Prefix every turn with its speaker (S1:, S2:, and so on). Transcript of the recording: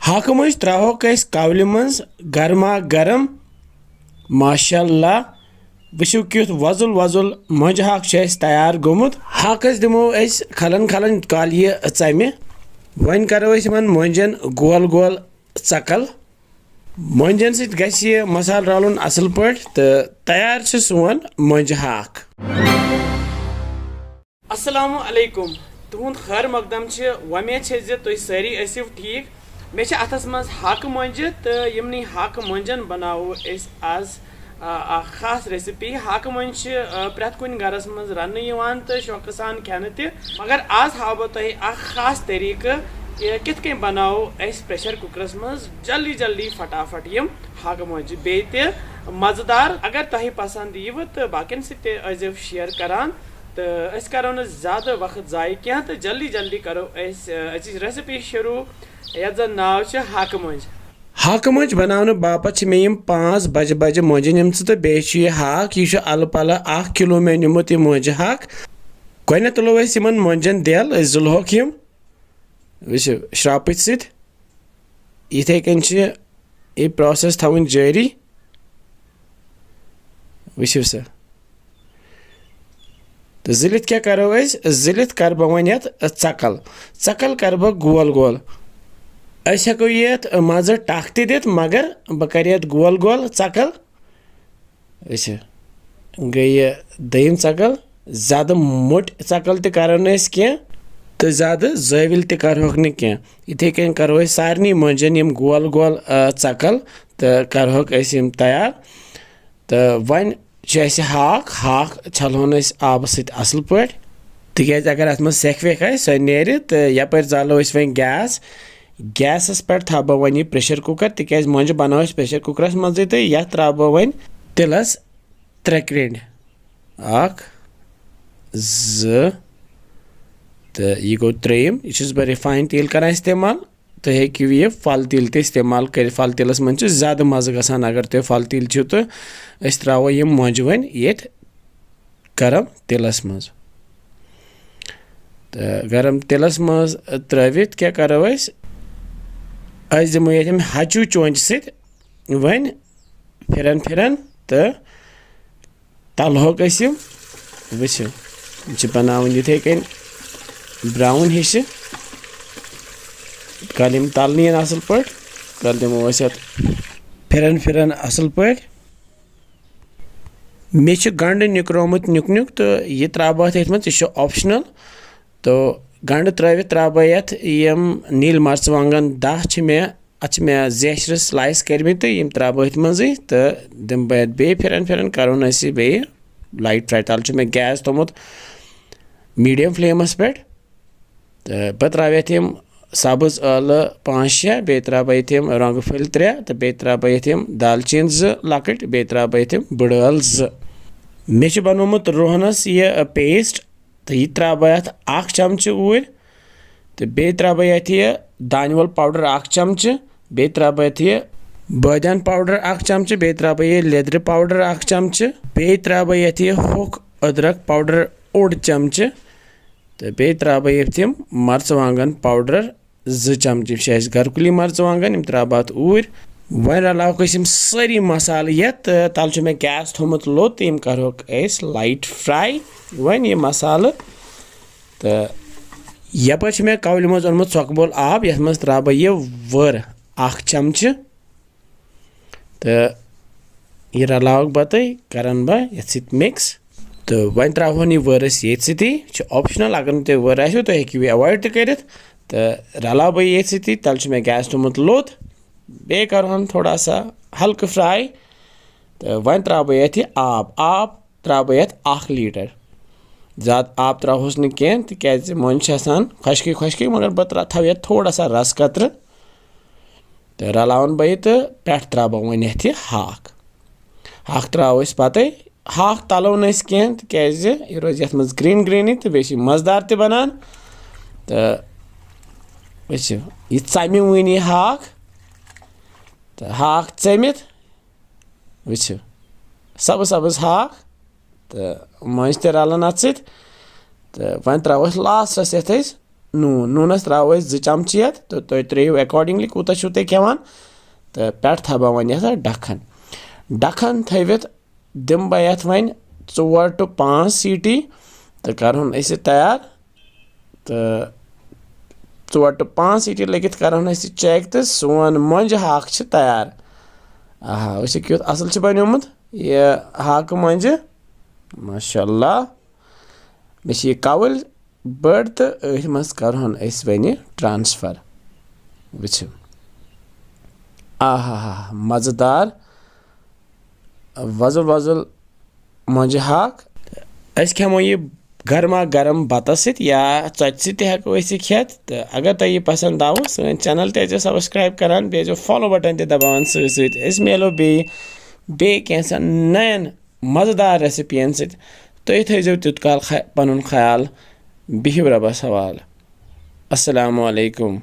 S1: हाक मंज त्रोक कवल मज गर्मा गर्म माशाल्लाह वुचो क्युथ वजुल वजुल मंज हाक तैयार गोमुत हाकस दिमो खलन खलन काल यह चमे वन करो मंजन गोल गोल चकल मंजन सत गह मसाल रलुन असल पे तो तैयार सोन मंज हाक। अस्सलामु अलैकुम तुहद खैर मकदम वमेद तुम सारी ऐसो ठीक मे अथस मज हाक मंजे तो यमनी हाक मंजन बनावो आज खास रेसिपी हाक मंज प्रत कुन गरस मज रन तो शौक सान खेन मगर आज हाव बह तुह खास तरीक़ कित कन बनावो प्रेशर कुकरस मज जल्दी जल्दी फटाफट यम हाक मंज बे मज़ेदार। अगर तुह पसंद यीव तो बाकिन सो शेयर करान तो करो न ज़्यादा वक्त ज़ाय क्या तो जल्दी जल्दी करो रेसिपी शुरू यथ जन नाव हाक मंज। हाक मंज बनाने बापत मे 5 बज बज मंज निम तो बे हाक यह अल पल 1 किलो मे निमुत यह मंज हाक गो तुलो मंजन दिल जुलहोक यम वो श्राप सथे कन यह प्रोसेस थवन जारी वो सा तो जिलित क्या करो जिलित कर बह वन चकल चकल कर बह गोल गोल हेको ये मज टक दित मगर बह कर गोल गोल चकल गई दम चकल ज़्यादा मोट चकल तरो कह तो ज़्यादा जविल तरोक न कह इथे कन करो सारे मंजन यम गोल गोल चकल तो करोक तैयार तो वन हाक हाक छलोन आब सत असल पे तिक अगर अत मज सेख वेख सो नेर तो यपर जालो वन गैस गैसस पे थो बह वन प्रेशर कुकर तिक मंज बनाओ प्रेशर कुकरस मज तो ये त्रा बह वन तिलस 3 क्रेंड 1 2 तो यह गो 3 यह बह रिफाइन तेल कर इस्तेमाल तो हेकि यह फल तिल इस्तेमाल कर फल तिलस मज ज़्यादा मज़ गसान अगर तुम फल तिल तो त्रो यह मंज वन ये गरम तिलस मज तो गरम तिलस मज त्रित क्या करो दिमो ये हचू चोंच सत वन फिरन फिरन तो तलहोक वो बनावन इथे कन ब्राउन हिश कल यम तलन असल पे कल दिमो फिरन फिरन असल पे मे गंड निकरोमुत नुक नुक तो यह त्रा बह यह ऑप्शनल तो गंड त्रा बह यम नील मर्चवांगन 10 मे अत मे जेशर स्लाइस कर्म तो यम त्रा बह मज तो दिम बह बे फिरन फिरन करोन बे लाइट फ्राई तल मे गैस थोमुत मीडियम फ्लेमस पे तो बह त्रा यम सब्ज ٲलہٕ 5-6 बे त्रा बह यम रंग फुल 3 तो बे त्रा बह यम दालचीन 2 लकट बे त्रा बह यम बड़ ٲल 2 मे बनोमुत रोहनस यह पेस्ट तो यह त्रा बह 1 चमच ऊर तो बे त्रा बह यह दानवल पाउडर 1 चमच बे त्रा बह यह बादियान पाउडर 1 चमच बे त्रा बह यह लेदर पाउडर 1 चमच बे त्रा बह यह होक अदरक पाउडर 1 चमच तो बे त्रा बह यम मर्चवांगन पाउडर 2 चमच घरकुली मर्चवांगन यम त्रा बह ऊर वन रलावक सारी मसाल ये तल मे गैस थोमुत लोत तो यम करोक लाइट फ्राई वन यह मसाल तो यपर मे कवल मज ओनमुत चौकबोल आब ये मज त्रा बह यह वर 1 चमच तो यह रलावक बह करन बह ये मिक्स तो वन त्रोन यह वरस ये सती ऑप्शनल अगर न तुम वर आसो तो हेकि अवॉइड कर तो रलाव बह ये सती तल मे गैस थोमुत लोत बे करोन थोड़ा सा हल्क फ्राई तो वन त्रा बह ये आब आब त्रा बह 1 लीटर ज़्यादा आब त्रोस न कह तिक मंज खुशकी खुशकी मगर बह थो ये थोड़ा सा रस कतर तो रलावन बह तो पे त्रा बह वन ये हाक हाक त्रो पत हाक तलो न कह तिज यह रोज ये मज ग्रीन ग्रीन तो बे मज़ेदार त बनान तो यह चमे वन यह हाक तो हाक चमित वो सब्ज सब्ज हाक तो मंज त रलन अत तो वन त्रोस लास्टस ये نوٗنَس ترٛاوو أسۍ 2 چمچہٕ یَتھ تہٕ تُہۍ ترٛٲیِو اٮ۪کاڈِنٛگلی کوٗتاہ چھُو تُہۍ کھٮ۪وان تہٕ پٮ۪ٹھٕ تھاو بہٕ وۄنۍ یَتھ ڈَکھَن تھٲوِتھ دِمہٕ بہٕ یَتھ وۄنۍ 4 to 5 سیٖٹی تہٕ کَرہون أسۍ یہِ تیار تہٕ 4 to 5 سیٖٹی لٔگِتھ کَرہون أسۍ یہِ چیک تہٕ سون مۄنٛجہِ ہاکھ چھِ تیار وٕچھِو کیُتھ اَصٕل چھُ بنیومُت یہِ ہاکہٕ مۄنٛجہِ ماشاء اللہ مےٚ چھِ یہِ کَوٕلۍ بٔڑ تہٕ أتھۍ منٛز کَرہون أسۍ وۄنۍ ٹرٛانسفَر وٕچھِو مَزٕدار وۄزُل وۄزُل مۄنٛجہِ ہاکھ أسۍ کھٮ۪مو یہِ گرما گرم بَتَس سۭتۍ یا ژۄچہِ سۭتۍ تہِ ہٮ۪کو أسۍ یہِ کھٮ۪تھ تہٕ اگر تۄہہِ یہِ پَسنٛد آوٕ سٲنۍ چَنَل تہِ ٲسۍزیو سَبسکرایب کَران بیٚیہِ ٲسۍزیو فالو بَٹَن تہِ دَباوان سۭتۍ سۭتۍ أسۍ میلو بیٚیہِ کینٛژھن نَیَن مَزٕدار رٮ۪سِپِیَن سۭتۍ تُہۍ تھٲیزیو تیُت کال پَنُن خیال بِہِو رۄبَس حوالہٕ اَسَلامُ علیکُم